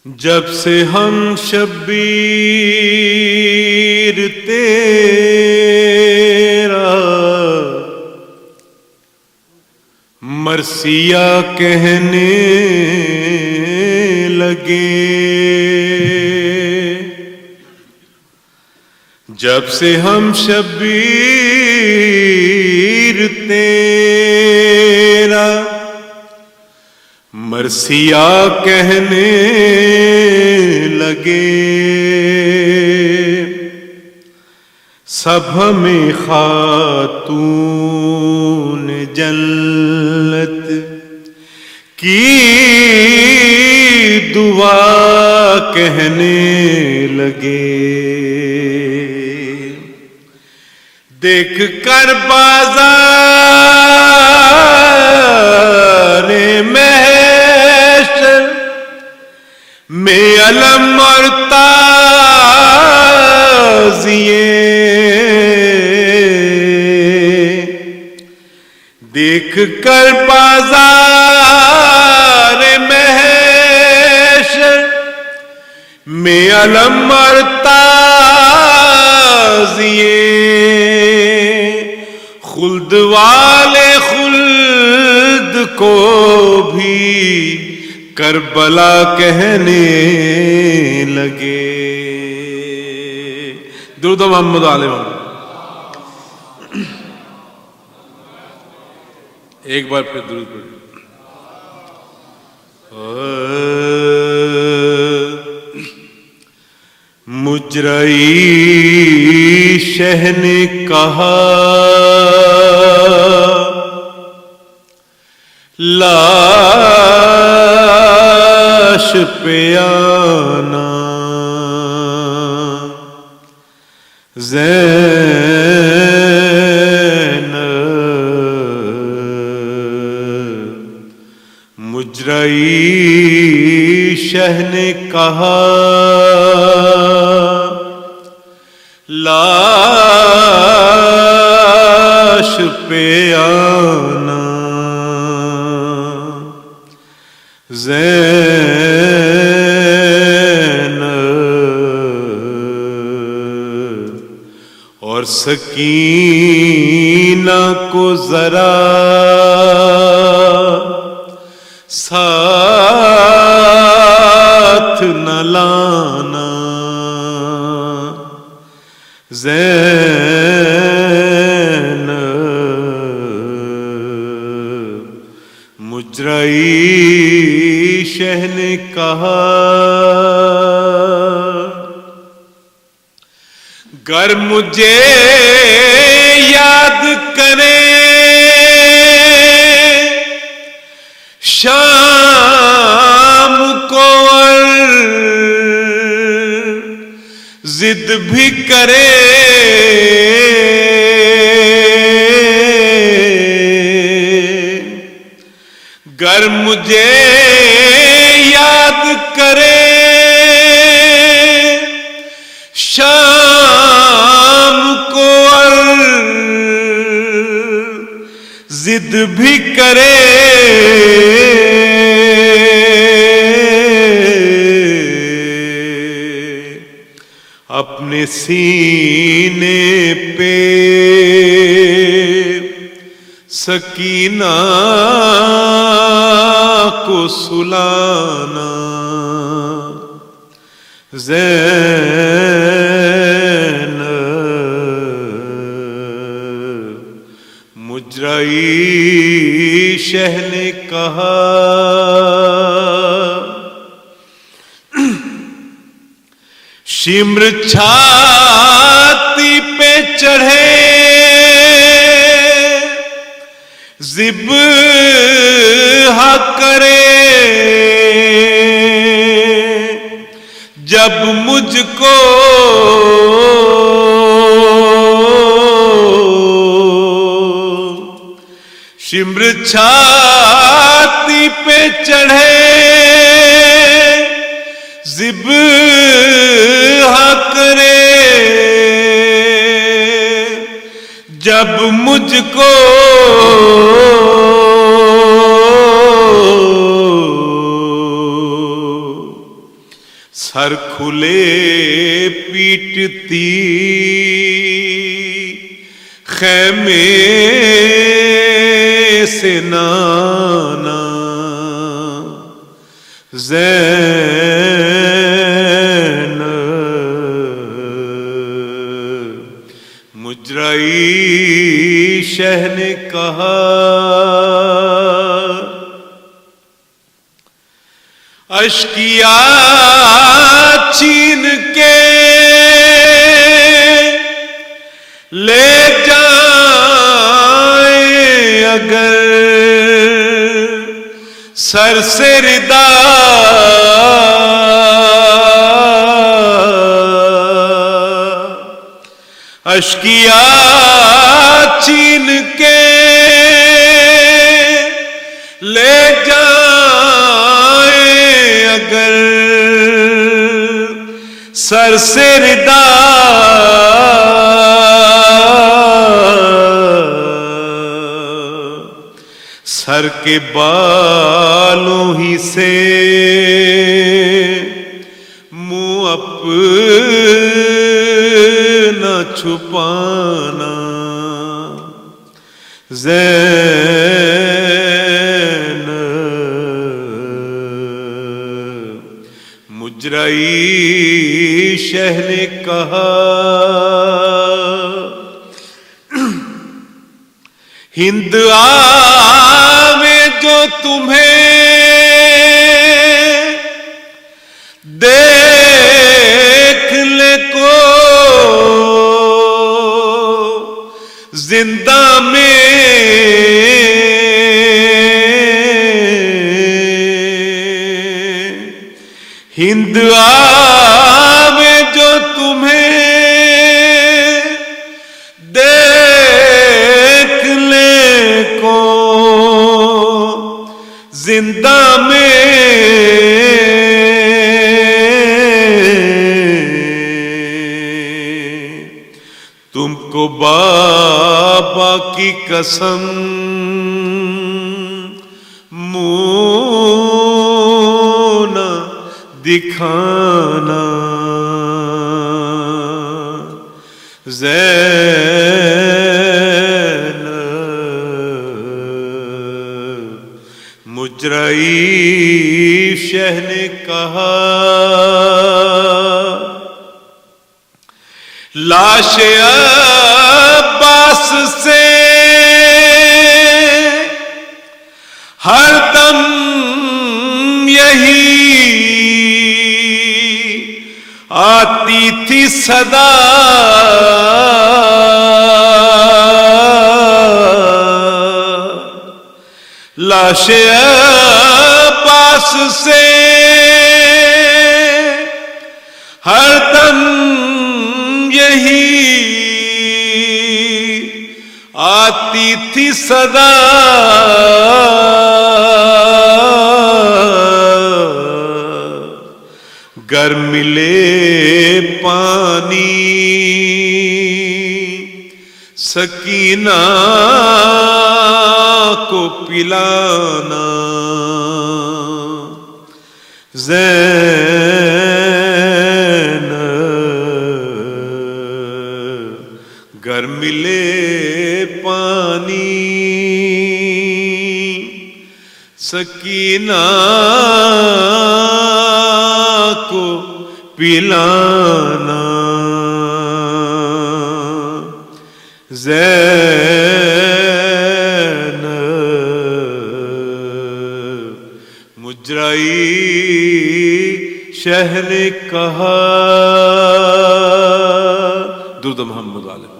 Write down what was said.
जब से हम शब्बीर तेरा मरसिया कहने लगे, जब से हम शब्बीर तेरा मरसिया कहने लगे, सब हमें खातून जन्नत की दुआ कहने लगे। देख कर बाज़ार महशर में अलम और ताज़िए, देख कर बाज़ार महशर में अलम और ताज़िए, खुल्द वाले खुल्द को भी करबला कहने लगे। दुरूद मोहम्मद आले मोहम्मद। एक बार फिर दुरूद पढ़िए। मुजराई शह ने कहा लाश पे आना, ज़ैनब मुजराई शह ने कहा लाश पे आना, ज़ैनब और सकीना को जरा साथ न लाना, ज़ैनब मुजराई शह ने कहा गर मुझे याद करे शाम को जिद भी करे, गर मुझे याद करे शाम को जिद भी करे, अपने सीने पे सकीना को सुलाना, ज़ैनब मुजराई शह ने कहा शिम्र छाती पे चढ़े ज़िब्हा करे, जब मुझको शिम्र छाती पे चढ़े ज़िब्हा करे, जब मुझको सर खुले पीटती खैमे से नाना ज़ैनब मुजराई शह ने कहा अश्किया छीन के ले जाए अगर सर से रिदा अश्किया छीन के ले जाए अगर सर से रिदा सर के बालों ही से मुंह अपना छुपाना ज़ैनब मुजराई शह ने कहा हिंद आवे जो तुम्हें देख ले को जिंदा में हिंद आवे जो तुम्हें देख ले को जिंदा में तुमको बाबा की कसम मुंह न दिखाना ज़ैनब मुजराई शह ने कहा लाश अब्बास से हरदम यही आती थी सदा लाश अब्बास से हरदम यही आती थी सदा गर मिले पानी सकीना को पिलाना ज़ैनब गर मिले पानी सकीना को पिलाना ज़ैनब मुजराई शह ने कहा दुरूद मोहम्मद वाले